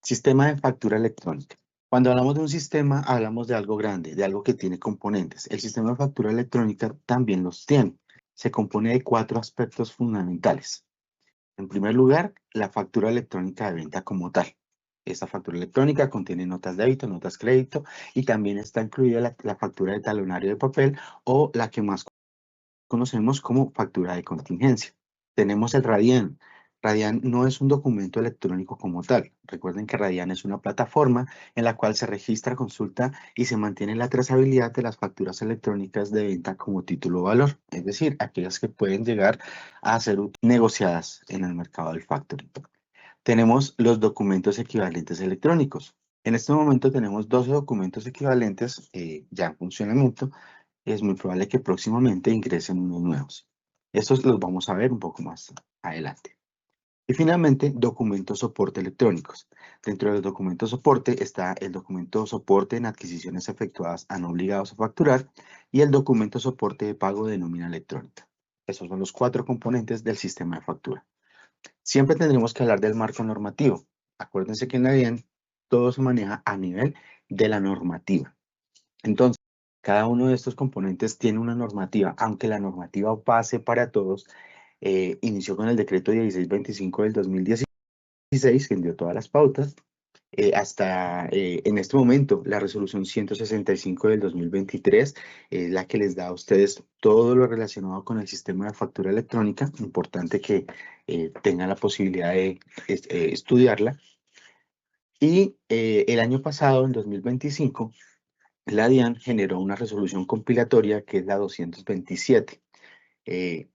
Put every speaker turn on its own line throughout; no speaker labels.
Sistema de factura electrónica. Cuando hablamos de un sistema, hablamos de algo grande, de algo que tiene componentes. El sistema de factura electrónica también los tiene. Se compone de 4 aspectos fundamentales. En primer lugar, la factura electrónica de venta como tal. Esta factura electrónica contiene notas de débito, notas crédito y también está incluida la factura de talonario de papel o la que más conocemos como factura de contingencia. Tenemos el Radian. Radian no es un documento electrónico como tal. Recuerden que Radian es una plataforma en la cual se registra, consulta y se mantiene la trazabilidad de las facturas electrónicas de venta como título o valor, es decir, aquellas que pueden llegar a ser negociadas en el mercado del factoring. Tenemos los documentos equivalentes electrónicos. En este momento tenemos 12 documentos equivalentes ya en funcionamiento. Es muy probable que próximamente ingresen unos nuevos. Estos los vamos a ver un poco más adelante. Y finalmente, documentos soporte electrónicos. Dentro de los documentos soporte está el documento soporte en adquisiciones efectuadas a no obligados a facturar y el documento soporte de pago de nómina electrónica. Esos son los 4 componentes del sistema de factura. Siempre tendremos que hablar del marco normativo. Acuérdense que en la DIAN todo se maneja a nivel de la normativa. Entonces, cada uno de estos componentes tiene una normativa, aunque la normativa base para todos inició con el decreto 1625 del 2016, que dio todas las pautas, hasta en este momento la resolución 165 del 2023 es la que les da a ustedes todo lo relacionado con el sistema de factura electrónica. Importante que tengan la posibilidad de estudiarla. Y el año pasado, en 2025, la DIAN generó una resolución compilatoria que es la 227.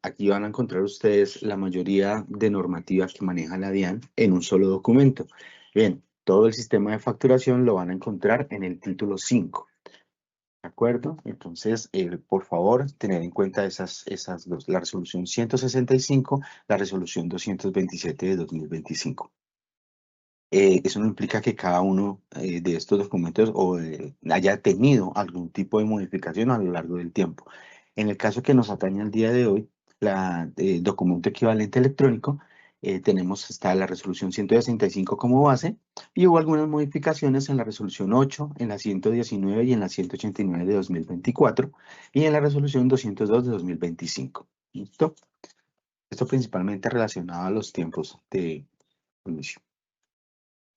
Aquí van a encontrar ustedes la mayoría de normativas que maneja la DIAN en un solo documento. Bien, todo el sistema de facturación lo van a encontrar en el título 5. ¿De acuerdo? Entonces, por favor, tener en cuenta esas dos, la resolución 165, la resolución 227 de 2025. Eso no implica que cada uno de estos documentos haya tenido algún tipo de modificación a lo largo del tiempo. En el caso que nos atañe al día de hoy, la documento equivalente electrónico, está la resolución 165 como base y hubo algunas modificaciones en la resolución 8, en la 119 y en la 189 de 2024 y en la resolución 202 de 2025. ¿Listo? Esto principalmente relacionado a los tiempos de inicio.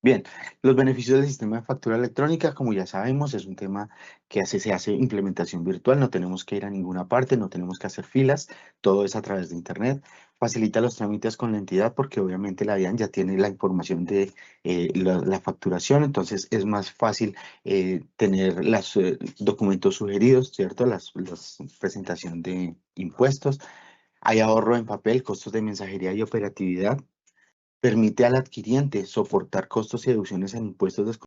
Bien, los beneficios del sistema de factura electrónica, como ya sabemos, es un tema que se hace implementación virtual, no tenemos que ir a ninguna parte, no tenemos que hacer filas, todo es a través de Internet. Facilita los trámites con la entidad porque obviamente la DIAN ya tiene la información de la facturación, entonces es más fácil tener los documentos sugeridos, ¿cierto? Las presentación de impuestos. Hay ahorro en papel, costos de mensajería y operatividad. Permite al adquiriente soportar costos y deducciones en impuestos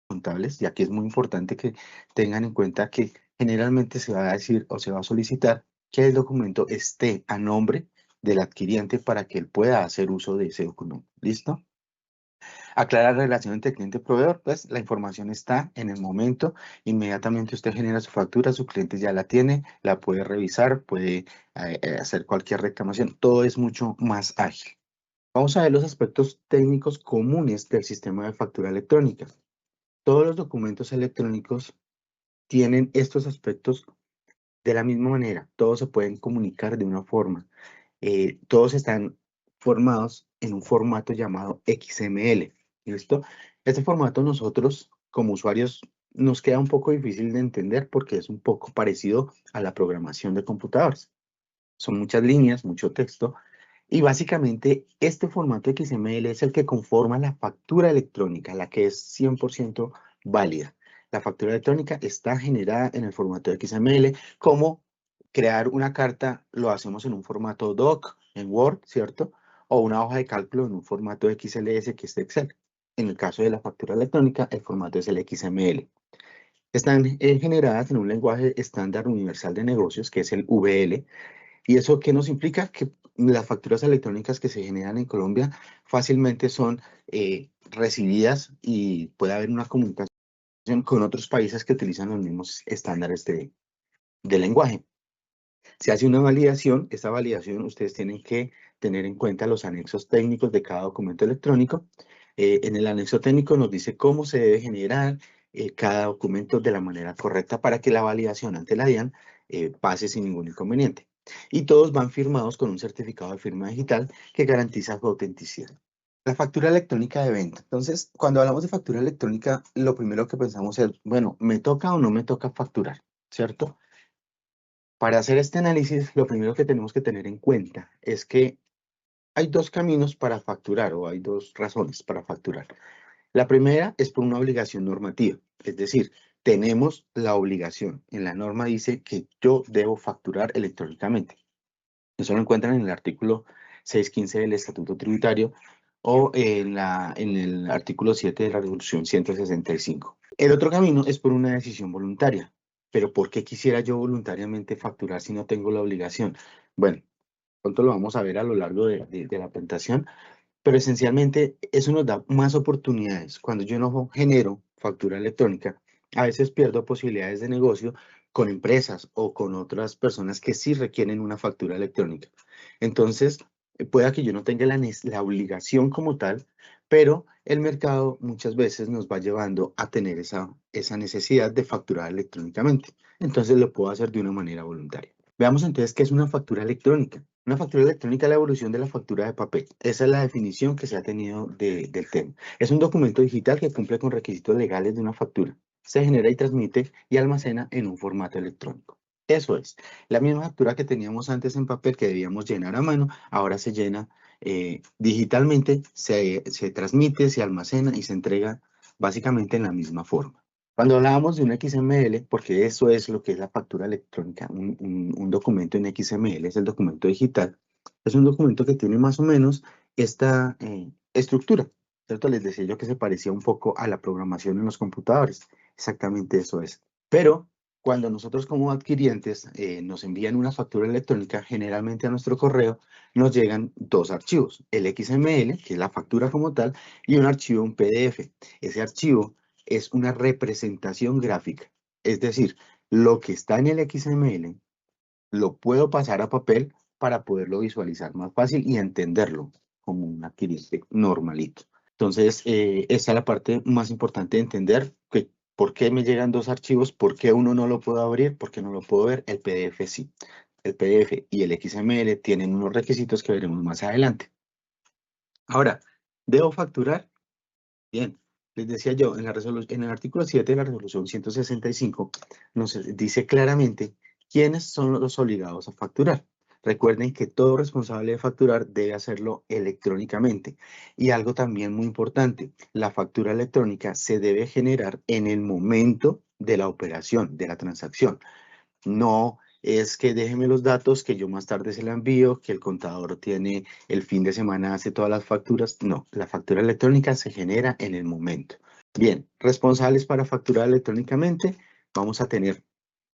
descontables, ya que es muy importante que tengan en cuenta que generalmente se va a decir o se va a solicitar que el documento esté a nombre del adquiriente para que él pueda hacer uso de ese documento. ¿Listo? Aclarar la relación entre cliente y proveedor, pues la información está en el momento, inmediatamente usted genera su factura, su cliente ya la tiene, la puede revisar, puede hacer cualquier reclamación, todo es mucho más ágil. Vamos a ver los aspectos técnicos comunes del sistema de factura electrónica. Todos los documentos electrónicos tienen estos aspectos de la misma manera. Todos se pueden comunicar de una forma. Todos están formados en un formato llamado XML. ¿Listo? Este formato nosotros como usuarios nos queda un poco difícil de entender porque es un poco parecido a la programación de computadores. Son muchas líneas, mucho texto. Y básicamente este formato XML es el que conforma la factura electrónica, la que es 100% válida. La factura electrónica está generada en el formato XML. Como crear una carta lo hacemos en un formato doc, en Word, ¿cierto? O una hoja de cálculo en un formato XLS que es Excel. En el caso de la factura electrónica, el formato es el XML. Están generadas en un lenguaje estándar universal de negocios, que es el VL. ¿Y eso qué nos implica? Que las facturas electrónicas que se generan en Colombia fácilmente son recibidas y puede haber una comunicación con otros países que utilizan los mismos estándares de lenguaje. Se hace una validación. Esta validación ustedes tienen que tener en cuenta los anexos técnicos de cada documento electrónico. En el anexo técnico nos dice cómo se debe generar cada documento de la manera correcta para que la validación ante la DIAN pase sin ningún inconveniente. Y todos van firmados con un certificado de firma digital que garantiza su autenticidad. La factura electrónica de venta. Entonces, cuando hablamos de factura electrónica, lo primero que pensamos es, bueno, ¿me toca o no me toca facturar? ¿Cierto? Para hacer este análisis, lo primero que tenemos que tener en cuenta es que hay dos caminos para facturar o hay dos razones para facturar. La primera es por una obligación normativa, es decir, tenemos la obligación. En la norma dice que yo debo facturar electrónicamente. Eso lo encuentran en el artículo 615 del Estatuto Tributario o en el artículo 7 de la Resolución 165. El otro camino es por una decisión voluntaria. Pero ¿por qué quisiera yo voluntariamente facturar si no tengo la obligación? Bueno, pronto lo vamos a ver a lo largo de la presentación, pero esencialmente eso nos da más oportunidades. Cuando yo no genero factura electrónica, a veces pierdo posibilidades de negocio con empresas o con otras personas que sí requieren una factura electrónica. Entonces, pueda que yo no tenga la obligación como tal, pero el mercado muchas veces nos va llevando a tener esa necesidad de facturar electrónicamente. Entonces, lo puedo hacer de una manera voluntaria. Veamos entonces qué es una factura electrónica. Una factura electrónica es la evolución de la factura de papel. Esa es la definición que se ha tenido del tema. Es un documento digital que cumple con requisitos legales de una factura. Se genera y transmite y almacena en un formato electrónico. Eso es. La misma factura que teníamos antes en papel que debíamos llenar a mano, ahora se llena digitalmente, se transmite, se almacena y se entrega básicamente en la misma forma. Cuando hablábamos de un XML, porque eso es lo que es la factura electrónica, un documento en XML es el documento digital, es un documento que tiene más o menos esta estructura, ¿cierto? Les decía yo que se parecía un poco a la programación en los computadores, exactamente eso es. Pero cuando nosotros como adquirientes nos envían una factura electrónica, generalmente a nuestro correo nos llegan dos archivos, el XML, que es la factura como tal, y un archivo, un PDF. Ese archivo es una representación gráfica. Es decir, lo que está en el XML lo puedo pasar a papel para poderlo visualizar más fácil y entenderlo como un adquirente normalito. Entonces, esa es la parte más importante de entender que por qué me llegan dos archivos, por qué uno no lo puedo abrir, por qué no lo puedo ver, el PDF sí. El PDF y el XML tienen unos requisitos que veremos más adelante. Ahora, ¿debo facturar? Bien, les decía yo, en el artículo 7 de la resolución 165 nos dice claramente quiénes son los obligados a facturar. Recuerden que todo responsable de facturar debe hacerlo electrónicamente. Y algo también muy importante, la factura electrónica se debe generar en el momento de la operación, de la transacción. No es que déjeme los datos, que yo más tarde se la envío, que el contador tiene el fin de semana, hace todas las facturas. No, la factura electrónica se genera en el momento. Bien, responsables para facturar electrónicamente, vamos a tener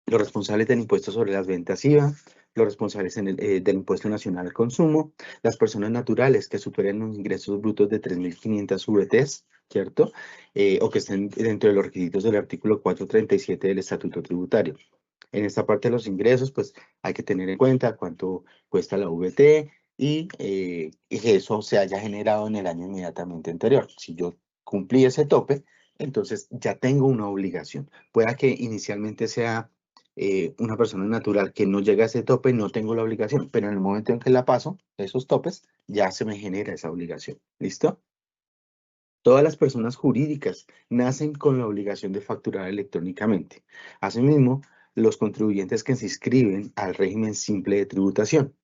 los responsables del impuesto sobre las ventas IVA, los responsables del impuesto nacional al consumo, las personas naturales que superen los ingresos brutos de 3.500 VTs, ¿cierto? O que estén dentro de los requisitos del artículo 437 del Estatuto Tributario. En esta parte de los ingresos, pues hay que tener en cuenta cuánto cuesta la VT y que eso se haya generado en el año inmediatamente anterior. Si yo cumplí ese tope, entonces ya tengo una obligación. Pueda que inicialmente sea una persona natural que no llega a ese tope, no tengo la obligación, pero en el momento en que la paso, esos topes, ya se me genera esa obligación. ¿Listo? Todas las personas jurídicas nacen con la obligación de facturar electrónicamente. Asimismo, los contribuyentes que se inscriben al régimen simple de tributación,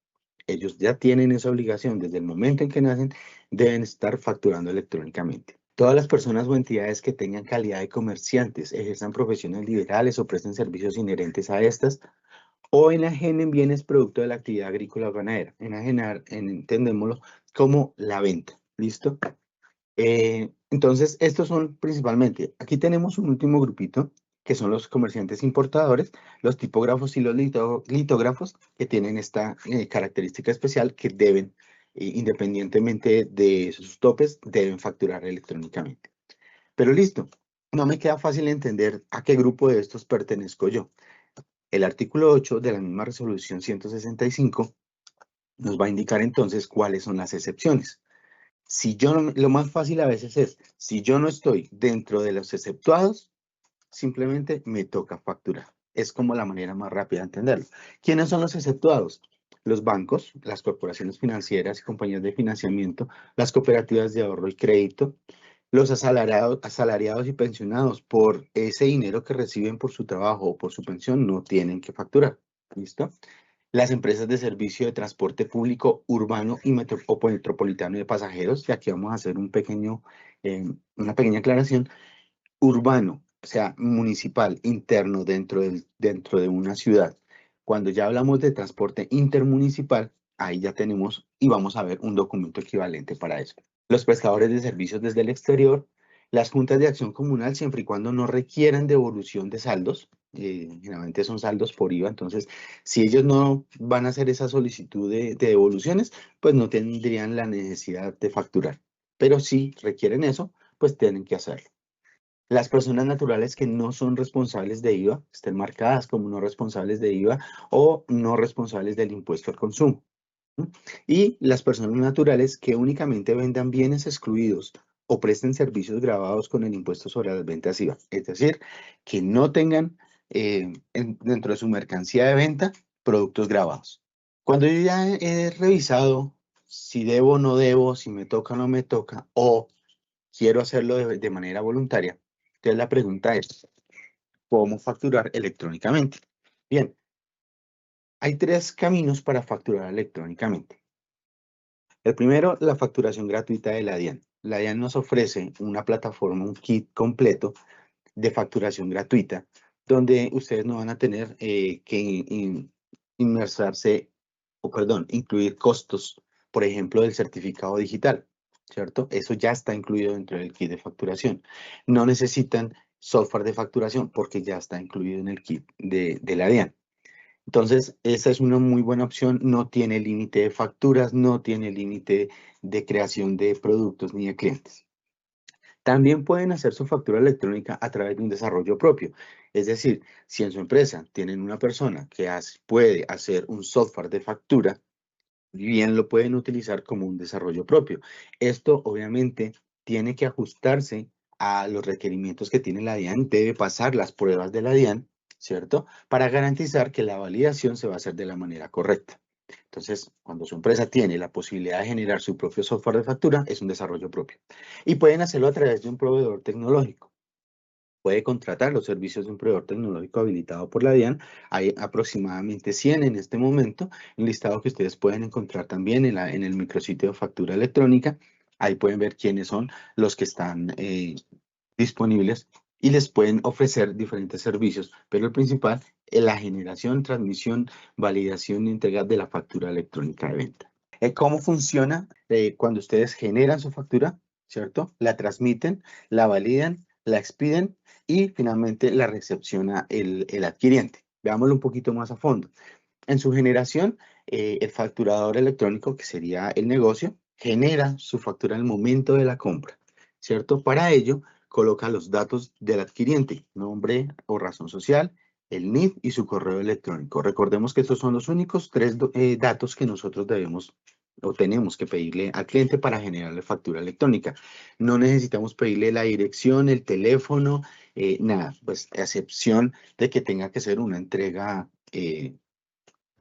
ellos ya tienen esa obligación desde el momento en que nacen, deben estar facturando electrónicamente. Todas las personas o entidades que tengan calidad de comerciantes, ejerzan profesiones liberales o presten servicios inherentes a estas, o enajenen bienes producto de la actividad agrícola o ganadera. Enajenar, entendémoslo como la venta. ¿Listo? Entonces, estos son principalmente, aquí tenemos un último grupito, que son los comerciantes importadores, los tipógrafos y los litógrafos, que tienen esta característica especial que deben, independientemente de sus topes, deben facturar electrónicamente. Pero listo, no me queda fácil entender a qué grupo de estos pertenezco yo. El artículo 8 de la misma resolución 165 nos va a indicar entonces cuáles son las excepciones. Lo más fácil a veces es, si yo no estoy dentro de los exceptuados, simplemente me toca facturar. Es como la manera más rápida de entenderlo. ¿Quiénes son los exceptuados? Los bancos, las corporaciones financieras y compañías de financiamiento, las cooperativas de ahorro y crédito, los asalariados y pensionados por ese dinero que reciben por su trabajo o por su pensión no tienen que facturar. ¿Listo? Las empresas de servicio de transporte público urbano y o metropolitano de pasajeros, y aquí vamos a hacer una pequeña aclaración, urbano, o sea, municipal, interno dentro de una ciudad. Cuando ya hablamos de transporte intermunicipal, ahí ya tenemos y vamos a ver un documento equivalente para eso. Los prestadores de servicios desde el exterior, las juntas de acción comunal, siempre y cuando no requieran devolución de saldos, generalmente son saldos por IVA, entonces si ellos no van a hacer esa solicitud de devoluciones, pues no tendrían la necesidad de facturar. Pero si requieren eso, pues tienen que hacerlo. Las personas naturales que no son responsables de IVA, estén marcadas como no responsables de IVA o no responsables del impuesto al consumo. ¿No? Y las personas naturales que únicamente vendan bienes excluidos o presten servicios gravados con el impuesto sobre las ventas IVA. Es decir, que no tengan dentro de su mercancía de venta productos gravados. Cuando yo ya he revisado si debo o no debo, si me toca o no me toca, o quiero hacerlo de manera voluntaria, entonces la pregunta es, ¿cómo facturar electrónicamente? Bien, hay tres caminos para facturar electrónicamente. El primero, la facturación gratuita de la DIAN. La DIAN nos ofrece una plataforma, un kit completo de facturación gratuita, donde ustedes no van a tener que inmersarse, o perdón, incluir costos, por ejemplo, del certificado digital, ¿cierto? Eso ya está incluido dentro del kit de facturación. No necesitan software de facturación porque ya está incluido en el kit de la DIAN. Entonces, esa es una muy buena opción, no tiene límite de facturas, no tiene límite de creación de productos ni de clientes. También pueden hacer su factura electrónica a través de un desarrollo propio. Es decir, si en su empresa tienen una persona que puede hacer un software de factura, bien lo pueden utilizar como un desarrollo propio. Esto obviamente tiene que ajustarse a los requerimientos que tiene la DIAN, debe pasar las pruebas de la DIAN, ¿cierto? Para garantizar que la validación se va a hacer de la manera correcta. Entonces, cuando su empresa tiene la posibilidad de generar su propio software de factura, es un desarrollo propio. Y pueden hacerlo a través de un proveedor tecnológico. Puede contratar los servicios de un proveedor tecnológico habilitado por la DIAN. Hay aproximadamente 100 en este momento, un listado que ustedes pueden encontrar también en el micrositio de factura electrónica. Ahí pueden ver quiénes son los que están disponibles y les pueden ofrecer diferentes servicios, pero el principal es la generación, transmisión, validación y entrega de la factura electrónica de venta. ¿Cómo funciona cuando ustedes generan su factura, ¿cierto? La transmiten, la validan, la expiden y finalmente la recepciona el adquiriente. Veámoslo un poquito más a fondo. En su generación, el facturador electrónico, que sería el negocio, genera su factura en el momento de la compra, ¿cierto? Para ello, coloca los datos del adquiriente, nombre o razón social, el NIF y su correo electrónico. Recordemos que estos son los únicos tres datos que nosotros debemos o tenemos que pedirle al cliente para generarle factura electrónica. No necesitamos pedirle la dirección, el teléfono, nada, pues a excepción de que tenga que ser una entrega que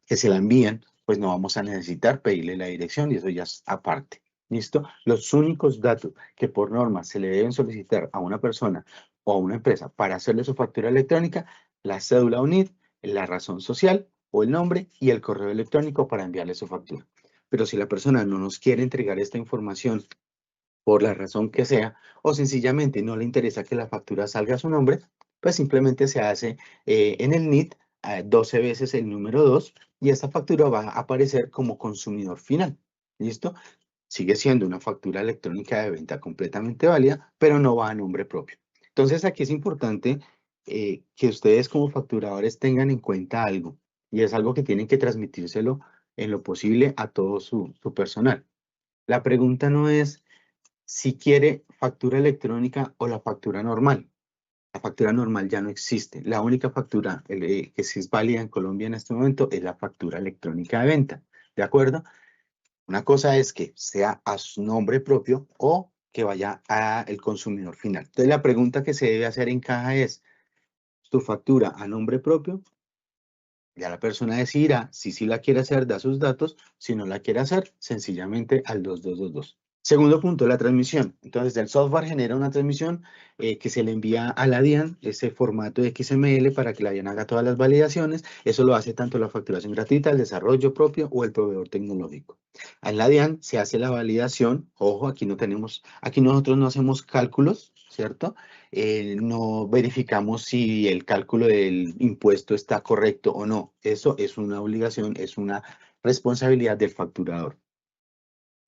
se la envían, pues no vamos a necesitar pedirle la dirección y eso ya es aparte. ¿Listo? Los únicos datos que por norma se le deben solicitar a una persona o a una empresa para hacerle su factura electrónica, la cédula UNID, la razón social o el nombre y el correo electrónico para enviarle su factura. Pero si la persona no nos quiere entregar esta información por la razón que sea, o sencillamente no le interesa que la factura salga a su nombre, pues simplemente se hace en el NIT 12 veces el número 2 y esta factura va a aparecer como consumidor final. ¿Listo? Sigue siendo una factura electrónica de venta completamente válida, pero no va a nombre propio. Entonces aquí es importante que ustedes como facturadores tengan en cuenta algo, y es algo que tienen que transmitírselo en lo posible a todo su personal. La pregunta no es si quiere factura electrónica o la factura normal. La factura normal ya no existe. La única factura que sí es válida en Colombia en este momento es la factura electrónica de venta. ¿De acuerdo? Una cosa es que sea a su nombre propio o que vaya al consumidor final. Entonces, la pregunta que se debe hacer en caja es, ¿tu factura a nombre propio? Ya la persona decidirá si sí la quiere hacer, da sus datos, si no la quiere hacer, sencillamente al 2222. Segundo punto, la transmisión. Entonces, el software genera una transmisión que se le envía a la DIAN, ese formato de XML para que la DIAN haga todas las validaciones. Eso lo hace tanto la facturación gratuita, el desarrollo propio o el proveedor tecnológico. En la DIAN se hace la validación. Ojo, aquí nosotros no hacemos cálculos, ¿cierto? No verificamos si el cálculo del impuesto está correcto o no. Eso es una obligación, es una responsabilidad del facturador.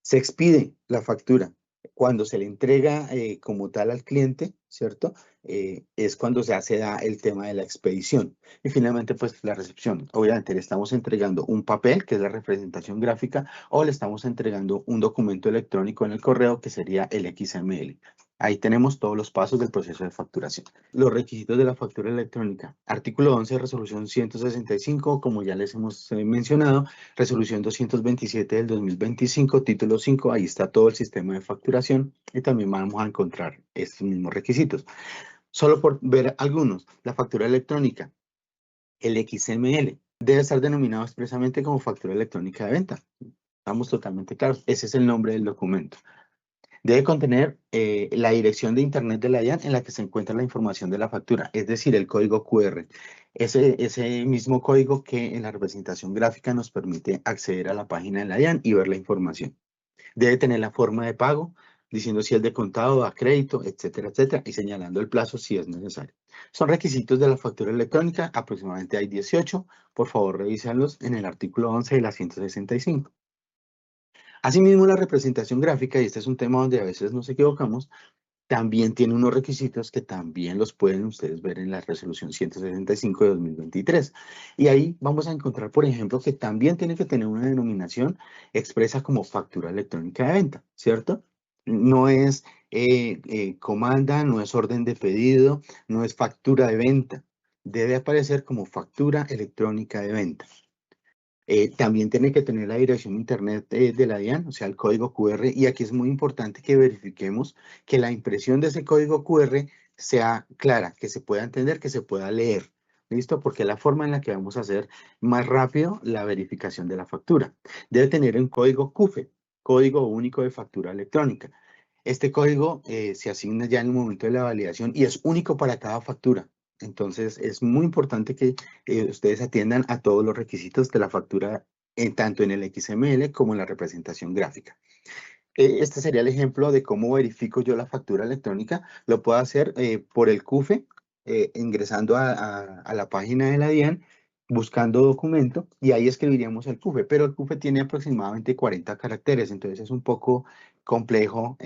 Se expide la factura. Cuando se le entrega como tal al cliente, ¿cierto? Es cuando se hace el tema de la expedición. Y finalmente, pues la recepción. Obviamente le estamos entregando un papel, que es la representación gráfica, o le estamos entregando un documento electrónico en el correo, que sería el XML. Ahí tenemos todos los pasos del proceso de facturación. Los requisitos de la factura electrónica. Artículo 11, resolución 165, como ya les hemos mencionado. Resolución 227 del 2025, título 5, ahí está todo el sistema de facturación y también vamos a encontrar estos mismos requisitos. Solo por ver algunos, la factura electrónica, el XML, debe estar denominado expresamente como factura electrónica de venta. Estamos totalmente claros, ese es el nombre del documento. Debe contener la dirección de internet de la DIAN en la que se encuentra la información de la factura, es decir, el código QR. Ese mismo código que en la representación gráfica nos permite acceder a la página de la DIAN y ver la información. Debe tener la forma de pago, diciendo si es de contado, a crédito, etcétera, etcétera, y señalando el plazo si es necesario. Son requisitos de la factura electrónica, aproximadamente hay 18. Por favor, revísenlos en el artículo 11 de la 165. Asimismo, la representación gráfica, y este es un tema donde a veces nos equivocamos, también tiene unos requisitos que también los pueden ustedes ver en la resolución 165 de 2023. Y ahí vamos a encontrar, por ejemplo, que también tiene que tener una denominación expresa como factura electrónica de venta, ¿cierto? No es comanda, no es orden de pedido, no es factura de venta. Debe aparecer como factura electrónica de venta. También tiene que tener la dirección internet de la DIAN, o sea, el código QR, y aquí es muy importante que verifiquemos que la impresión de ese código QR sea clara, que se pueda entender, que se pueda leer. ¿Listo? Porque es la forma en la que vamos a hacer más rápido la verificación de la factura. Debe tener un código CUFE, Código Único de Factura Electrónica. Este código se asigna ya en el momento de la validación y es único para cada factura. Entonces, es muy importante que ustedes atiendan a todos los requisitos de la factura, tanto en el XML como en la representación gráfica. Este sería el ejemplo de cómo verifico yo la factura electrónica. Lo puedo hacer por el CUFE, ingresando a la página de la DIAN, buscando documento, y ahí escribiríamos el CUFE, pero el CUFE tiene aproximadamente 40 caracteres, entonces es un poco complejo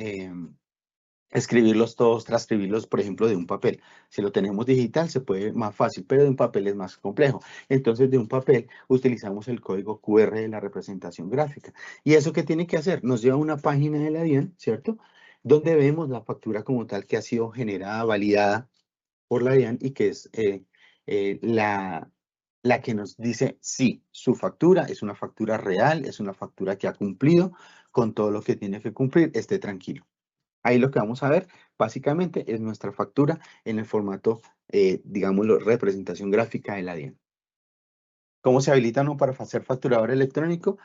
escribirlos todos, transcribirlos, por ejemplo, de un papel. Si lo tenemos digital, se puede más fácil, pero de un papel es más complejo. Entonces, de un papel utilizamos el código QR de la representación gráfica. ¿Y eso qué tiene que hacer? Nos lleva a una página de la DIAN, ¿cierto? Donde vemos la factura como tal que ha sido generada, validada por la DIAN y que es la que nos dice sí, su factura es una factura real, es una factura que ha cumplido con todo lo que tiene que cumplir, esté tranquilo. Ahí lo que vamos a ver básicamente es nuestra factura en el formato, digámoslo, representación gráfica de la DIAN. ¿Cómo se habilita uno para hacer facturador electrónico?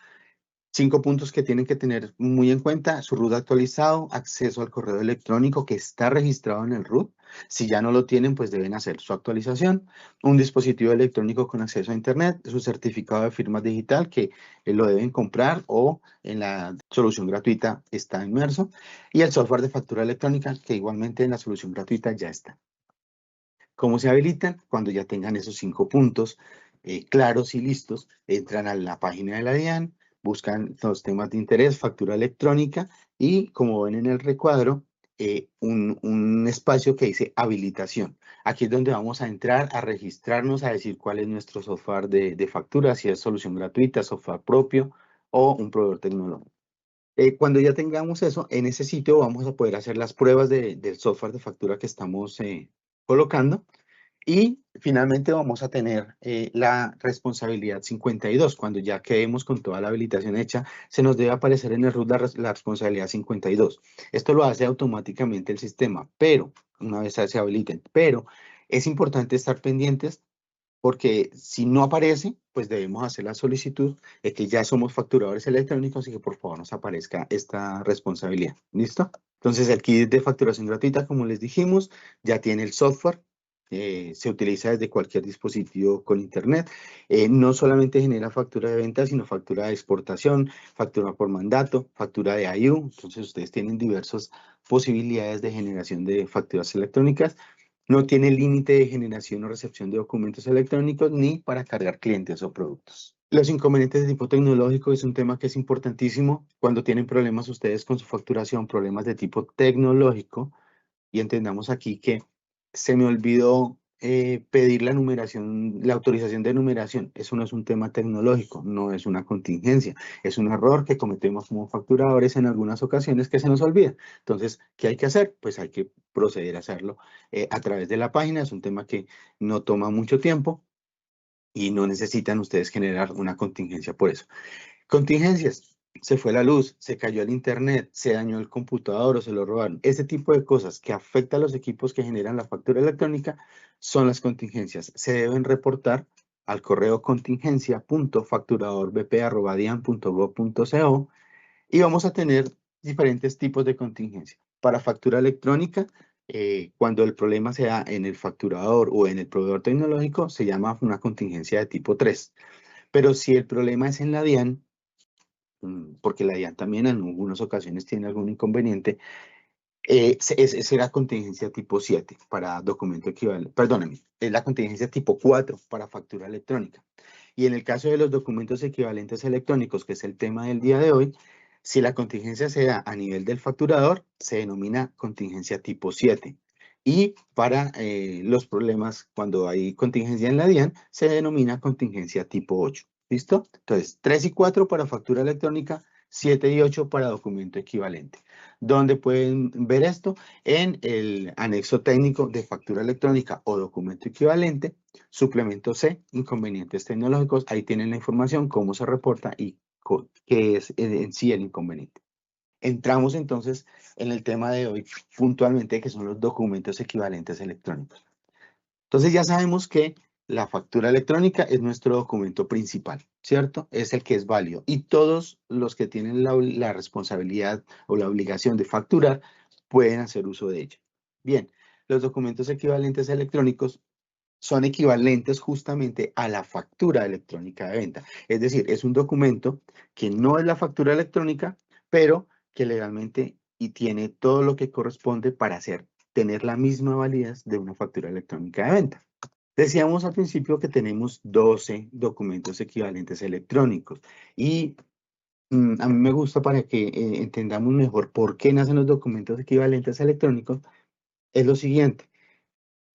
5 puntos que tienen que tener muy en cuenta: su RUT actualizado, acceso al correo electrónico que está registrado en el RUT. Si ya no lo tienen, pues deben hacer su actualización. Un dispositivo electrónico con acceso a Internet, su certificado de firma digital que lo deben comprar o en la solución gratuita está inmerso. Y el software de factura electrónica que igualmente en la solución gratuita ya está. ¿Cómo se habilitan? Cuando ya tengan esos 5 puntos claros y listos, entran a la página de la DIAN, buscan los temas de interés, factura electrónica y, como ven en el recuadro, un espacio que dice habilitación. Aquí es donde vamos a entrar a registrarnos, a decir cuál es nuestro software de factura, si es solución gratuita, software propio o un proveedor tecnológico. Cuando ya tengamos eso, en ese sitio vamos a poder hacer las pruebas del software de factura que estamos colocando. Y finalmente vamos a tener la responsabilidad 52. Cuando ya quedemos con toda la habilitación hecha, se nos debe aparecer en el RUT la responsabilidad 52. Esto lo hace automáticamente el sistema, pero una vez se habiliten. Pero es importante estar pendientes porque si no aparece, pues debemos hacer la solicitud de que ya somos facturadores electrónicos y que por favor nos aparezca esta responsabilidad. ¿Listo? Entonces el kit de facturación gratuita, como les dijimos, ya tiene el software. Se utiliza desde cualquier dispositivo con internet. No solamente genera factura de venta, sino factura de exportación, factura por mandato, factura de IU. Entonces ustedes tienen diversas posibilidades de generación de facturas electrónicas. No tiene límite de generación o recepción de documentos electrónicos ni para cargar clientes o productos. Los inconvenientes de tipo tecnológico es un tema que es importantísimo. Cuando tienen problemas ustedes con su facturación, problemas de tipo tecnológico, y entendamos aquí que se me olvidó pedir la numeración, la autorización de numeración. Eso no es un tema tecnológico, no es una contingencia. Es un error que cometemos como facturadores en algunas ocasiones que se nos olvida. Entonces, ¿qué hay que hacer? Pues hay que proceder a hacerlo a través de la página. Es un tema que no toma mucho tiempo y no necesitan ustedes generar una contingencia por eso. Contingencias. Se fue la luz, se cayó el internet, se dañó el computador o se lo robaron. Ese tipo de cosas que afectan a los equipos que generan la factura electrónica son las contingencias. Se deben reportar al correo contingencia.facturadorbp@dian.gov.co y vamos a tener diferentes tipos de contingencia. Para factura electrónica, cuando el problema sea en el facturador o en el proveedor tecnológico, se llama una contingencia de tipo 3. Pero si el problema es en la DIAN, porque la DIAN también en algunas ocasiones tiene algún inconveniente, será contingencia tipo 7 para documento equivalente, perdóname, es la contingencia tipo 4 para factura electrónica. Y en el caso de los documentos equivalentes electrónicos, que es el tema del día de hoy, si la contingencia se da a nivel del facturador, se denomina contingencia tipo 7. Y para los problemas, cuando hay contingencia en la DIAN, se denomina contingencia tipo 8. ¿Listo? Entonces, 3 y 4 para factura electrónica, 7 y 8 para documento equivalente. ¿Dónde pueden ver esto? En el anexo técnico de factura electrónica o documento equivalente, suplemento C, inconvenientes tecnológicos. Ahí tienen la información, cómo se reporta y qué es en sí el inconveniente. Entramos entonces en el tema de hoy puntualmente, que son los documentos equivalentes electrónicos. Entonces ya sabemos que la factura electrónica es nuestro documento principal, ¿cierto? Es el que es válido. Y todos los que tienen la responsabilidad o la obligación de facturar pueden hacer uso de ella. Bien, los documentos equivalentes electrónicos son equivalentes justamente a la factura electrónica de venta. Es decir, es un documento que no es la factura electrónica, pero que legalmente y tiene todo lo que corresponde para tener la misma validez de una factura electrónica de venta. Decíamos al principio que tenemos 12 documentos equivalentes electrónicos y a mí me gusta para que entendamos mejor por qué nacen los documentos equivalentes electrónicos, es lo siguiente.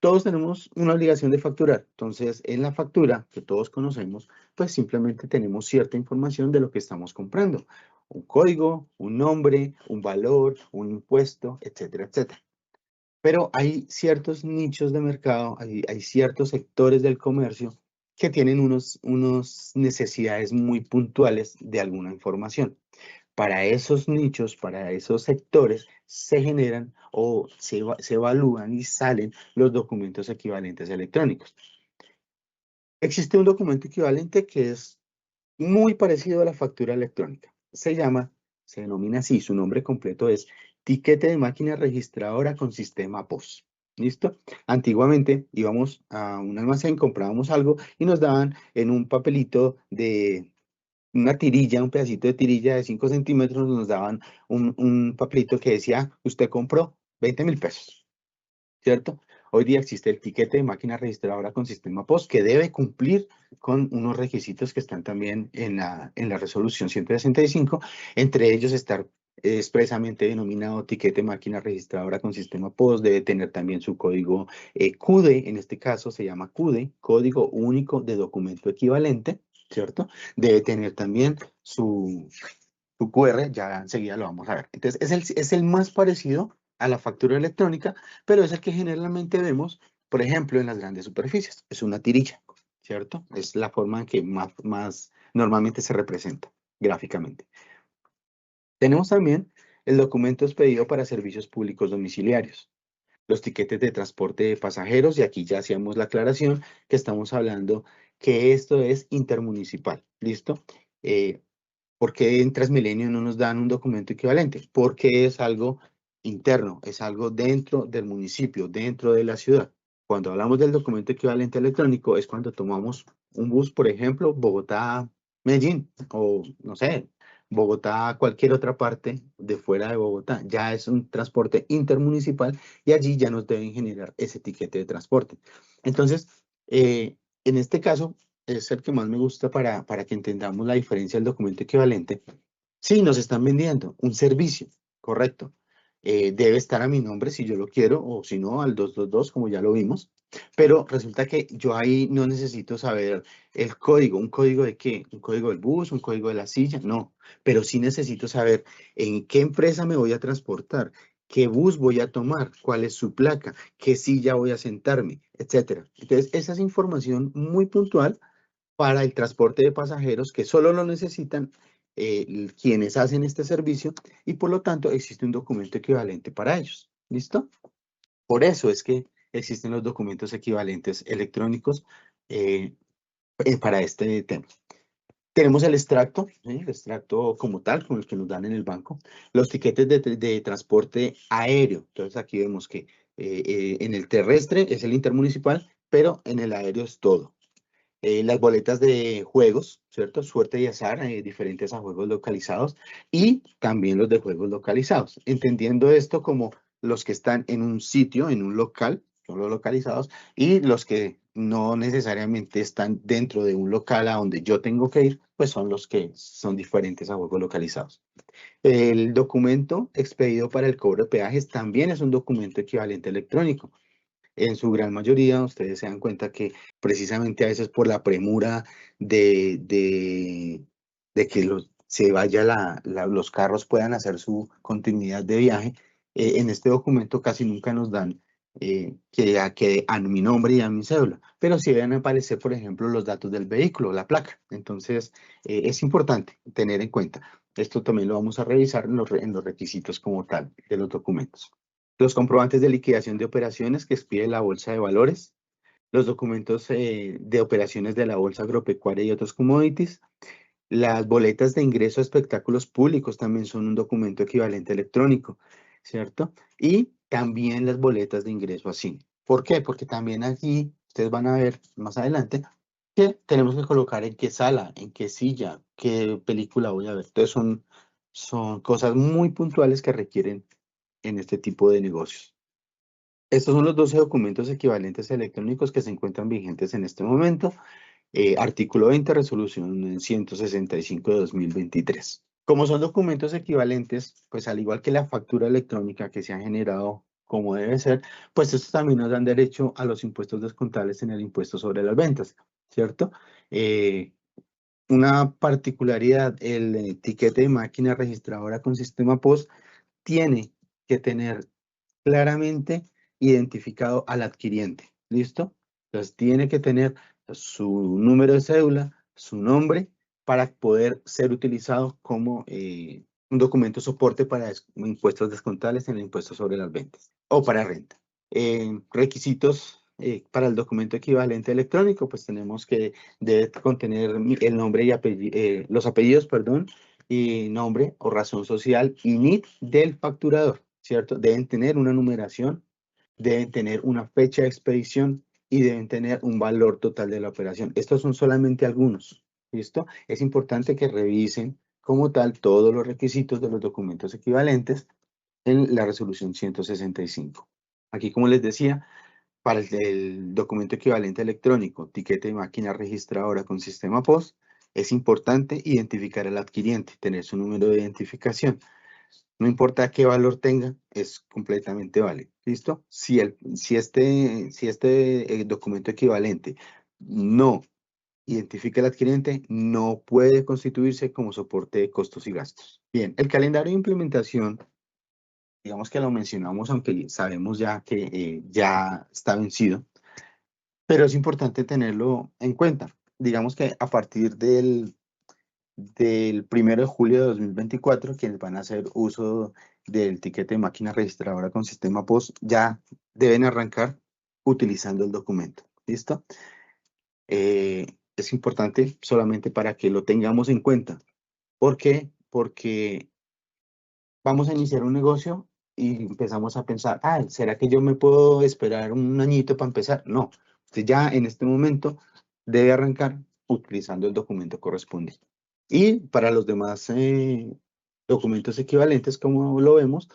Todos tenemos una obligación de facturar. Entonces, en la factura que todos conocemos, pues simplemente tenemos cierta información de lo que estamos comprando. Un código, un nombre, un valor, un impuesto, etcétera, etcétera. Pero hay ciertos nichos de mercado, hay ciertos sectores del comercio que tienen unos necesidades muy puntuales de alguna información. Para esos nichos, para esos sectores, se generan o se evalúan y salen los documentos equivalentes electrónicos. Existe un documento equivalente que es muy parecido a la factura electrónica. Se denomina así, su nombre completo es tiquete de máquina registradora con sistema POS. ¿Listo? Antiguamente íbamos a un almacén, comprábamos algo y nos daban en un papelito de una tirilla, un pedacito de tirilla de 5 centímetros, nos daban un papelito que decía, usted compró 20.000 pesos, ¿cierto? Hoy día existe el tiquete de máquina registradora con sistema POS que debe cumplir con unos requisitos que están también en la resolución 165, entre ellos estar expresamente denominado tiquete máquina registradora con sistema POS, debe tener también su código CUDE, en este caso se llama CUDE, Código Único de Documento Equivalente, ¿cierto? Debe tener también su QR, ya enseguida lo vamos a ver. Entonces, es el más parecido a la factura electrónica, pero es el que generalmente vemos Por ejemplo, en las grandes superficies, es una tirilla, ¿cierto? Es la forma en que más normalmente se representa gráficamente. Tenemos también el documento expedido para servicios públicos domiciliarios, los tiquetes de transporte de pasajeros, y aquí ya hacíamos la aclaración que estamos hablando que esto es intermunicipal, ¿listo? ¿Por qué en Transmilenio no nos dan un documento equivalente? Porque es algo interno, es algo dentro del municipio, dentro de la ciudad. Cuando hablamos del documento equivalente electrónico es cuando tomamos un bus, por ejemplo, Bogotá-Medellín, o no sé, Bogotá, cualquier otra parte de fuera de Bogotá. Ya es un transporte intermunicipal y allí ya nos deben generar ese tiquete de transporte. Entonces, en este caso, es el que más me gusta para que entendamos la diferencia del documento equivalente. Sí, nos están vendiendo un servicio, correcto. Debe estar a mi nombre si yo lo quiero, o si no, al 222, como ya lo vimos. Pero resulta que yo ahí no necesito saber el código. ¿Un código de qué? ¿Un código del bus? ¿Un código de la silla? No, pero sí necesito saber en qué empresa me voy a transportar, qué bus voy a tomar, cuál es su placa, qué silla voy a sentarme, etcétera. Entonces, esa es información muy puntual para el transporte de pasajeros que solo lo necesitan quienes hacen este servicio, y por lo tanto existe un documento equivalente para ellos. ¿Listo? Por eso es que existen los documentos equivalentes electrónicos eh, para este tema. Tenemos el extracto, ¿sí? El extracto como tal, con el que nos dan en el banco. Los tiquetes de transporte aéreo. Entonces aquí vemos que en el terrestre es el intermunicipal, pero en el aéreo es todo. Las boletas de juegos, ¿cierto? Suerte y azar, diferentes a juegos localizados, y también los de juegos localizados. Entendiendo esto como los que están en un sitio, en un local, son los localizados, y los que no necesariamente están dentro de un local a donde yo tengo que ir, pues son los que son diferentes a juegos localizados. El documento expedido para el cobro de peajes también es un documento equivalente electrónico. En su gran mayoría, ustedes se dan cuenta que precisamente a veces por la premura de que se vaya los carros puedan hacer su continuidad de viaje, en este documento casi nunca nos dan que a mi nombre y a mi cédula, pero sí deben aparecer, por ejemplo, los datos del vehículo, la placa. Entonces, es importante tener en cuenta. Esto también lo vamos a revisar en los requisitos como tal de los documentos. Los comprobantes de liquidación de operaciones que expide la Bolsa de Valores, los documentos de operaciones de la Bolsa Agropecuaria y otros commodities, las boletas de ingreso a espectáculos públicos también son un documento equivalente electrónico, ¿cierto? Y también las boletas de ingreso a cine. ¿Por qué? Porque también aquí ustedes van a ver más adelante que tenemos que colocar en qué sala, en qué silla, qué película voy a ver. Entonces son cosas muy puntuales que requieren en este tipo de negocios. Estos son los 12 documentos equivalentes electrónicos que se encuentran vigentes en este momento. Artículo 20, resolución 165 de 2023. Como son documentos equivalentes, pues al igual que la factura electrónica que se ha generado como debe ser, pues estos también nos dan derecho a los impuestos descontables en el impuesto sobre las ventas, ¿cierto? Una particularidad, el etiquete de máquina registradora con sistema POS tiene que tener claramente identificado al adquiriente. ¿Listo? Entonces tiene que tener su número de cédula, su nombre, para poder ser utilizado como un documento soporte para impuestos descontables en el impuesto sobre las ventas o para renta. Requisitos para el documento equivalente electrónico, pues tenemos que debe contener el nombre y los apellidos, perdón, y nombre o razón social y NIT del facturador, ¿cierto? Deben tener una numeración, deben tener una fecha de expedición y deben tener un valor total de la operación. Estos son solamente algunos, ¿listo? Es importante que revisen como tal todos los requisitos de los documentos equivalentes en la resolución 165. Aquí, como les decía, para el documento equivalente electrónico, tiquete de máquina registradora con sistema POS, es importante identificar al adquiriente, tener su número de identificación. No importa qué valor tenga, es completamente válido. ¿Listo? Si este documento equivalente no identifica al adquiriente, no puede constituirse como soporte de costos y gastos. Bien, el calendario de implementación, digamos que lo mencionamos, aunque sabemos ya que ya está vencido. pero es importante tenerlo en cuenta. Digamos que a partir del 1 de julio de 2024, quienes van a hacer uso del tiquete de máquina registradora con sistema POS ya deben arrancar utilizando el documento. ¿Listo? Es importante solamente para que lo tengamos en cuenta. ¿Por qué? Porque vamos a iniciar un negocio y empezamos a pensar, ¿será que yo me puedo esperar un añito para empezar? No, usted ya en este momento debe arrancar utilizando el documento correspondiente. Y para los demás documentos equivalentes, como lo vemos,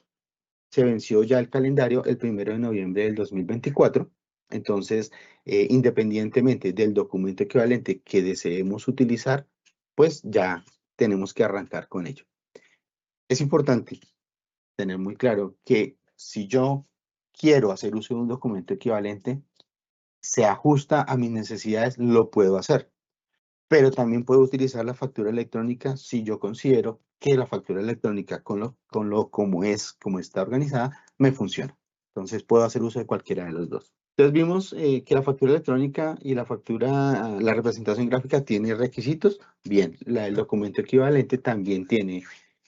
se venció ya el calendario el 1 de noviembre del 2024. Entonces, independientemente del documento equivalente que deseemos utilizar, pues ya tenemos que arrancar con ello. Es importante tener muy claro que si yo quiero hacer uso de un documento equivalente, se ajusta a mis necesidades, lo puedo hacer. Pero también puedo utilizar la factura electrónica si yo considero que la factura electrónica como está organizada, me funciona. Entonces puedo hacer uso de cualquiera de los dos. Entonces vimos que la factura electrónica y la representación gráfica tiene requisitos. Bien, el documento equivalente también tiene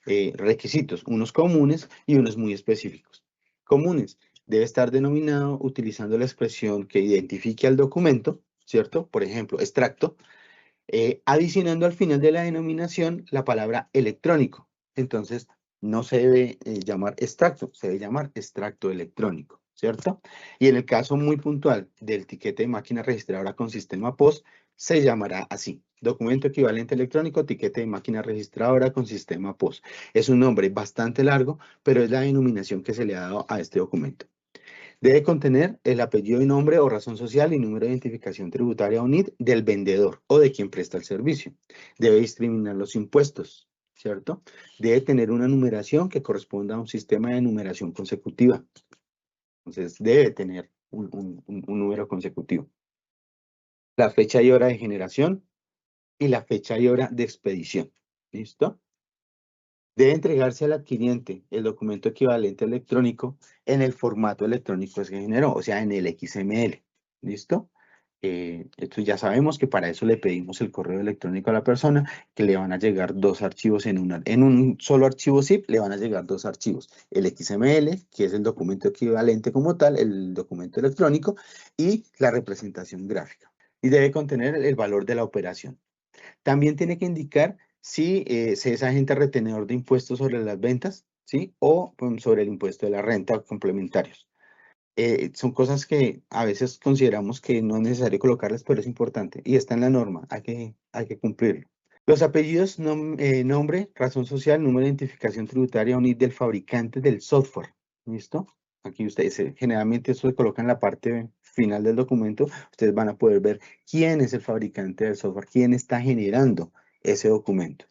requisitos, unos comunes y unos muy específicos. Comunes, debe estar denominado utilizando la expresión que identifique al documento, ¿cierto? Por ejemplo, extracto, adicionando al final de la denominación la palabra electrónico. Entonces, no se debe llamar extracto, se debe llamar extracto electrónico, ¿cierto? Y en el caso muy puntual del tiquete de máquina registradora con sistema POS, se llamará así: documento equivalente electrónico, tiquete de máquina registradora con sistema POS. Es un nombre bastante largo, pero es la denominación que se le ha dado a este documento. Debe contener el apellido y nombre o razón social y número de identificación tributaria o NIT del vendedor o de quien presta el servicio. Debe discriminar los impuestos, ¿cierto? Debe tener una numeración que corresponda a un sistema de numeración consecutiva. Entonces, debe tener un número consecutivo. La fecha y hora de generación y la fecha y hora de expedición. ¿Listo? Debe entregarse al adquiriente el documento equivalente electrónico en el formato electrónico que se generó, o sea, en el XML. ¿Listo? Esto ya sabemos que para eso le pedimos el correo electrónico a la persona, que le van a llegar dos archivos en un solo archivo zip, le van a llegar dos archivos: el XML, que es el documento equivalente como tal, el documento electrónico, y la representación gráfica. Y debe contener el valor de la operación. También tiene que indicar si se es agente retenedor de impuestos sobre las ventas, ¿sí? O sobre el impuesto de la renta complementarios. Son cosas que a veces consideramos que no es necesario colocarlas, pero es importante y está en la norma, hay que cumplirlo. Los apellidos, nombre, razón social, número de identificación tributaria o NIT del fabricante del software. ¿Listo? Aquí ustedes, generalmente esto se coloca en la parte final del documento. Ustedes van a poder ver quién es el fabricante del software, quién está generando ese documento.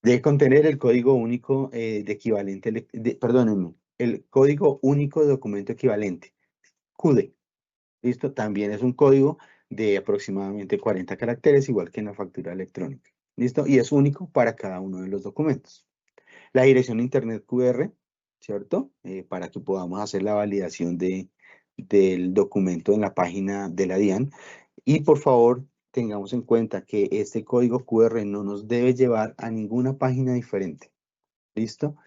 Debe contener el código único de equivalente, perdónenme, el código único de documento equivalente, CUDE. ¿Listo? También es un código de aproximadamente 40 caracteres, igual que en la factura electrónica. ¿Listo? Y es único para cada uno de los documentos. La dirección Internet QR, ¿cierto? Para que podamos hacer la validación del documento en la página de la DIAN. Y por favor, tengamos en cuenta que este código QR no nos debe llevar a ninguna página diferente. ¿Listo?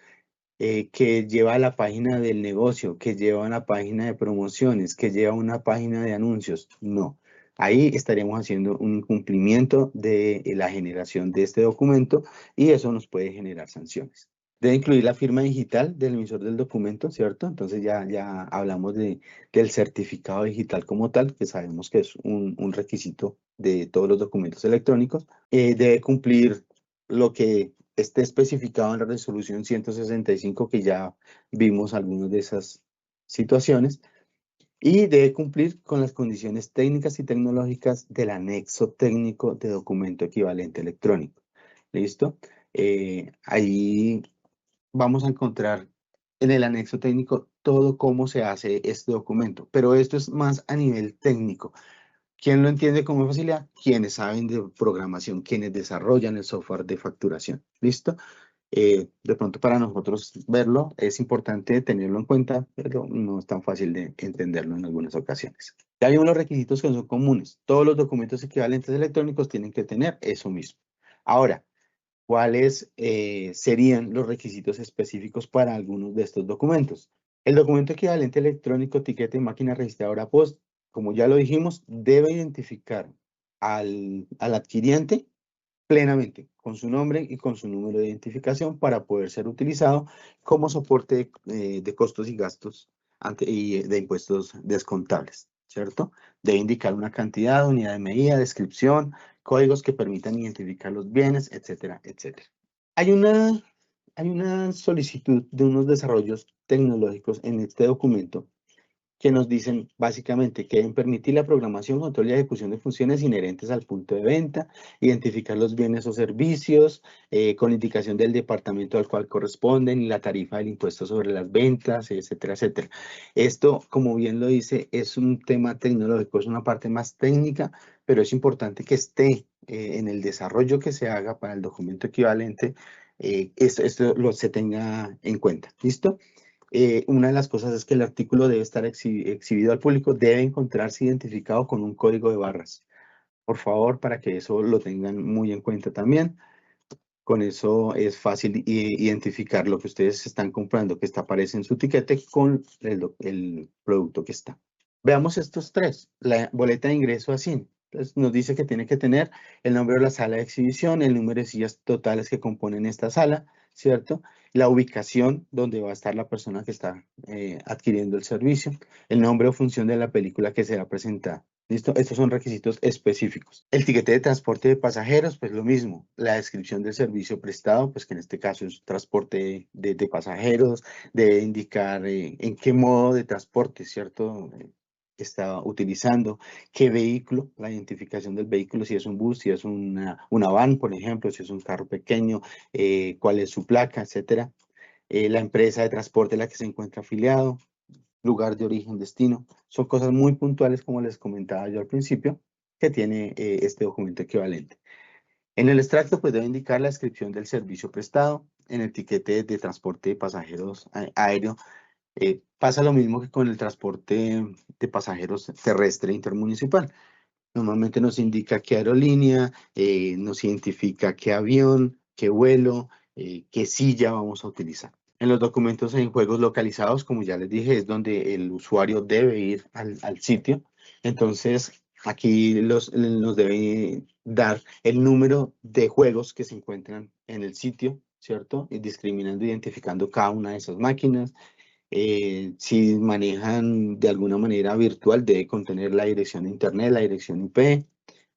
Que lleva a la página del negocio, que lleva a una página de promociones, que lleva a una página de anuncios. No. Ahí estaríamos haciendo un incumplimiento de la generación de este documento y eso nos puede generar sanciones. Debe incluir la firma digital del emisor del documento, ¿cierto? Entonces ya hablamos del certificado digital como tal, que sabemos que es un requisito de todos los documentos electrónicos. Debe cumplir lo que esté especificado en la resolución 165, que ya vimos algunas de esas situaciones, y debe cumplir con las condiciones técnicas y tecnológicas del anexo técnico de documento equivalente electrónico. ¿Listo? Ahí vamos a encontrar en el anexo técnico todo cómo se hace este documento, pero esto es más a nivel técnico. ¿Quién lo entiende con facilidad? Quienes saben de programación, quienes desarrollan el software de facturación. ¿Listo? De pronto para nosotros verlo es importante tenerlo en cuenta, pero no es tan fácil de entenderlo en algunas ocasiones. Ya vimos los requisitos que son comunes. Todos los documentos equivalentes electrónicos tienen que tener eso mismo. Ahora, ¿cuáles serían los requisitos específicos para algunos de estos documentos? El documento equivalente electrónico, etiqueta y máquina registradora POST, como ya lo dijimos, debe identificar al adquiriente plenamente con su nombre y con su número de identificación para poder ser utilizado como soporte de costos y gastos y de impuestos descontables, ¿cierto? Debe indicar una cantidad, unidad de medida, descripción, códigos que permitan identificar los bienes, etcétera, etcétera. Hay una solicitud de unos desarrollos tecnológicos en este documento que nos dicen básicamente que deben permitir la programación, control y ejecución de funciones inherentes al punto de venta, identificar los bienes o servicios, con indicación del departamento al cual corresponden y la tarifa del impuesto sobre las ventas, etcétera, etcétera. Esto, como bien lo dice, es un tema tecnológico, es una parte más técnica, pero es importante que esté en el desarrollo que se haga para el documento equivalente, esto se tenga en cuenta. ¿Listo? Una de las cosas es que el artículo debe estar exhibido al público, debe encontrarse identificado con un código de barras. Por favor, para que eso lo tengan muy en cuenta también. Con eso es fácil identificar lo que ustedes están comprando, que aparece en su etiquete con el producto que está. Veamos estos tres. La boleta de ingreso a CIN. Entonces, nos dice que tiene que tener el nombre de la sala de exhibición, el número de sillas totales que componen esta sala, ¿cierto? La ubicación donde va a estar la persona que está adquiriendo el servicio, el nombre o función de la película que será presentada. ¿Listo? Estos son requisitos específicos. El tiquete de transporte de pasajeros, pues lo mismo. La descripción del servicio prestado, pues que en este caso es transporte de pasajeros, debe indicar en qué modo de transporte, ¿cierto? Está utilizando, qué vehículo, la identificación del vehículo, si es un bus, si es una van, por ejemplo, si es un carro pequeño, cuál es su placa, etcétera. La empresa de transporte a la que se encuentra afiliado, lugar de origen, destino. Son cosas muy puntuales, como les comentaba yo al principio, que tiene este documento equivalente. En el extracto, pues debe indicar la descripción del servicio prestado. En el tiquete de transporte de pasajeros aéreo, pasa lo mismo que con el transporte de pasajeros terrestre intermunicipal. Normalmente nos indica qué aerolínea, nos identifica qué avión, qué vuelo, qué silla vamos a utilizar. En los documentos en juegos localizados, como ya les dije, es donde el usuario debe ir al sitio. Entonces, aquí nos debe dar el número de juegos que se encuentran en el sitio, ¿cierto? Y discriminando, identificando cada una de esas máquinas. Si manejan de alguna manera virtual, debe contener la dirección de internet, la dirección IP,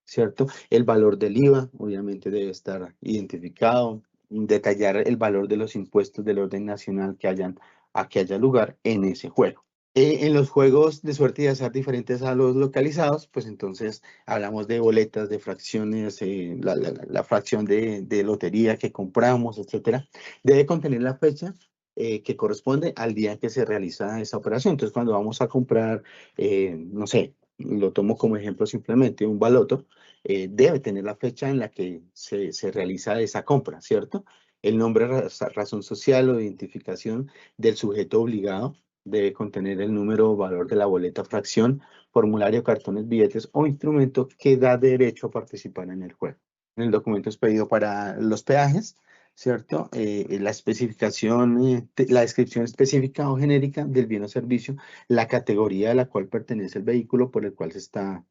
¿cierto? El valor del IVA, obviamente, debe estar identificado. Detallar el valor de los impuestos del orden nacional que haya lugar en ese juego. En los juegos de suerte y azar diferentes a los localizados, pues entonces hablamos de boletas, de fracciones, la fracción de lotería que compramos, etcétera. Debe contener la fecha que corresponde al día en que se realiza esa operación. Entonces, cuando vamos a comprar, no sé, lo tomo como ejemplo simplemente, un baloto, debe tener la fecha en la que se realiza esa compra, ¿cierto? El nombre, razón social o identificación del sujeto obligado debe contener el número o valor de la boleta, fracción, formulario, cartones, billetes o instrumento que da derecho a participar en el juego. En el documento expedido para los peajes, ¿cierto? La especificación, la descripción específica o genérica del bien o servicio, la categoría a la cual pertenece el vehículo por el cual se está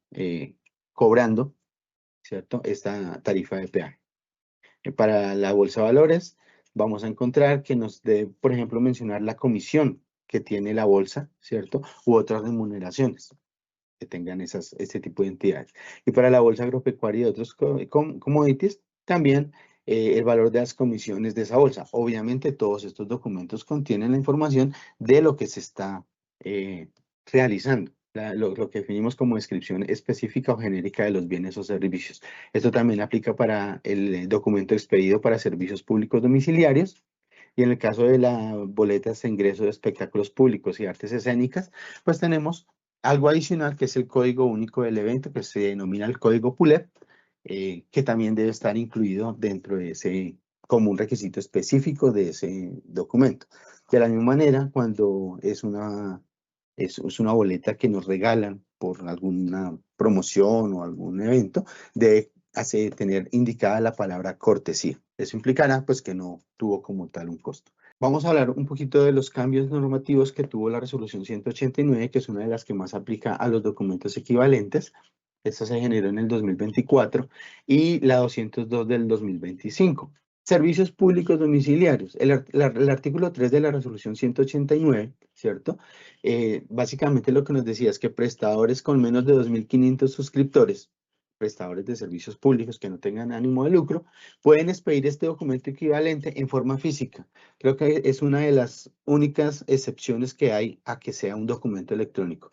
cobrando, ¿cierto? Esta tarifa de peaje. Para la bolsa de valores, vamos a encontrar que nos debe, por ejemplo, mencionar la comisión que tiene la bolsa, ¿cierto? U otras remuneraciones que tengan este tipo de entidades. Y para la bolsa agropecuaria y otros commodities, también el valor de las comisiones de esa bolsa. Obviamente, todos estos documentos contienen la información de lo que se está realizando. Lo que definimos como descripción específica o genérica de los bienes o servicios. Esto también aplica para el documento expedido para servicios públicos domiciliarios. Y en el caso de las boletas de ingreso de espectáculos públicos y artes escénicas, pues tenemos algo adicional que es el código único del evento, que se denomina el código PULEP, que también debe estar incluido dentro de como un requisito específico de ese documento. De la misma manera, cuando es una boleta que nos regalan por alguna promoción o algún evento, debe tener indicada la palabra cortesía. Eso implicará pues que no tuvo como tal un costo. Vamos a hablar un poquito de los cambios normativos que tuvo la resolución 189, que es una de las que más aplica a los documentos equivalentes. Esta se generó en el 2024 y la 202 del 2025. Servicios públicos domiciliarios. El artículo 3 de la resolución 189, ¿cierto? Básicamente lo que nos decía es que prestadores con menos de 2.500 suscriptores, prestadores de servicios públicos que no tengan ánimo de lucro, pueden expedir este documento equivalente en forma física. Creo que es una de las únicas excepciones que hay a que sea un documento electrónico.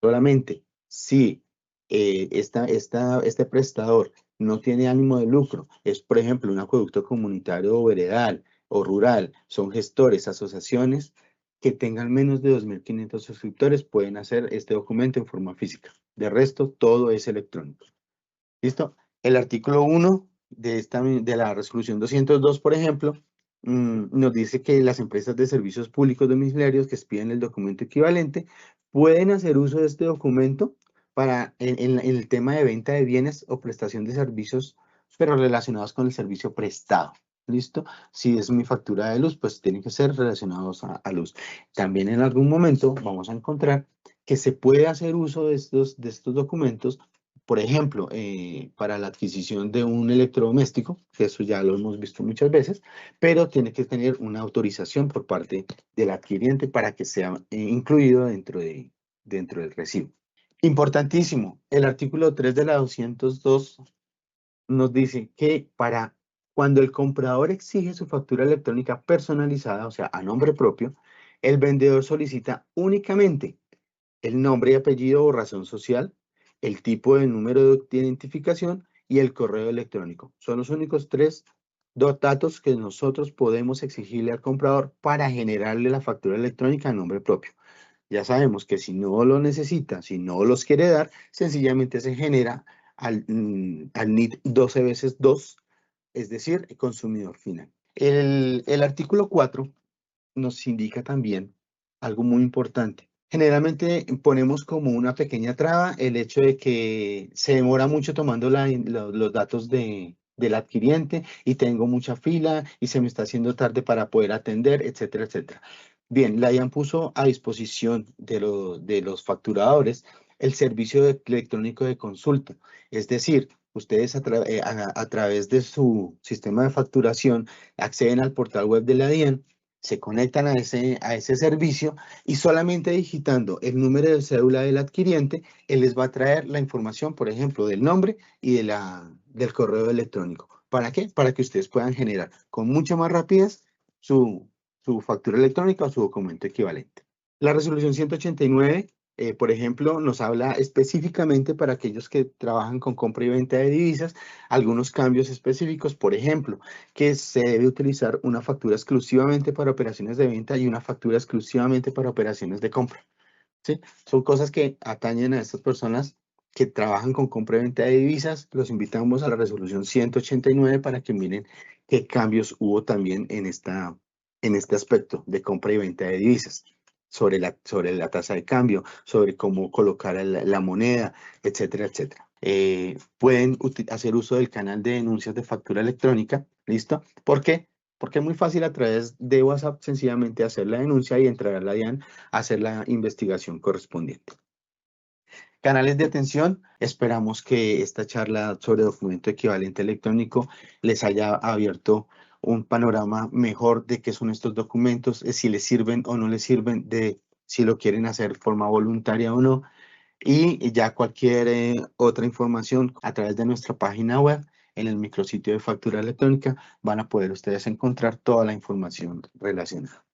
Solamente si este prestador no tiene ánimo de lucro, es por ejemplo un acueducto comunitario o veredal o rural, son gestores, asociaciones que tengan menos de 2.500 suscriptores, pueden hacer este documento en forma física. De resto, todo es electrónico. ¿Listo? El artículo 1 de la resolución 202, por ejemplo, nos dice que las empresas de servicios públicos domiciliarios que expiden el documento equivalente pueden hacer uso de este documento para en el tema de venta de bienes o prestación de servicios, pero relacionados con el servicio prestado. ¿Listo? Si es mi factura de luz, pues tienen que ser relacionados a luz. También en algún momento vamos a encontrar que se puede hacer uso de estos documentos, por ejemplo, para la adquisición de un electrodoméstico, que eso ya lo hemos visto muchas veces, pero tiene que tener una autorización por parte del adquiriente para que sea incluido dentro del recibo. Importantísimo, el artículo 3 de la 202 nos dice que cuando el comprador exige su factura electrónica personalizada, o sea, a nombre propio, el vendedor solicita únicamente el nombre y apellido o razón social, el tipo de número de identificación y el correo electrónico. Son los únicos tres datos que nosotros podemos exigirle al comprador para generarle la factura electrónica a nombre propio. Ya sabemos que si no lo necesita, si no los quiere dar, sencillamente se genera al NIT 12 veces 2, es decir, el consumidor final. El artículo 4 nos indica también algo muy importante. Generalmente ponemos como una pequeña traba el hecho de que se demora mucho tomando los datos del adquiriente y tengo mucha fila y se me está haciendo tarde para poder atender, etcétera, etcétera. Bien, la DIAN puso a disposición de los facturadores el servicio electrónico de consulta. Es decir, ustedes a través de su sistema de facturación acceden al portal web de la DIAN, se conectan a ese servicio y solamente digitando el número de cédula del adquiriente, él les va a traer la información, por ejemplo, del nombre y del correo electrónico. ¿Para qué? Para que ustedes puedan generar con mucha más rapidez su factura electrónica o su documento equivalente. La resolución 189, por ejemplo, nos habla específicamente para aquellos que trabajan con compra y venta de divisas, algunos cambios específicos, por ejemplo, que se debe utilizar una factura exclusivamente para operaciones de venta y una factura exclusivamente para operaciones de compra. ¿Sí? Son cosas que atañen a estas personas que trabajan con compra y venta de divisas. Los invitamos a la resolución 189 para que miren qué cambios hubo también en este aspecto de compra y venta de divisas, sobre la tasa de cambio, sobre cómo colocar la moneda, etcétera, etcétera. Pueden hacer uso del canal de denuncias de factura electrónica, ¿listo? ¿Por qué? Porque es muy fácil a través de WhatsApp sencillamente hacer la denuncia y entrar a la DIAN a hacer la investigación correspondiente. Canales de atención, esperamos que esta charla sobre documento equivalente electrónico les haya abierto un panorama mejor de qué son estos documentos, si les sirven o no les sirven, de si lo quieren hacer de forma voluntaria o no. Y ya cualquier otra información a través de nuestra página web, en el micrositio de factura electrónica, van a poder ustedes encontrar toda la información relacionada.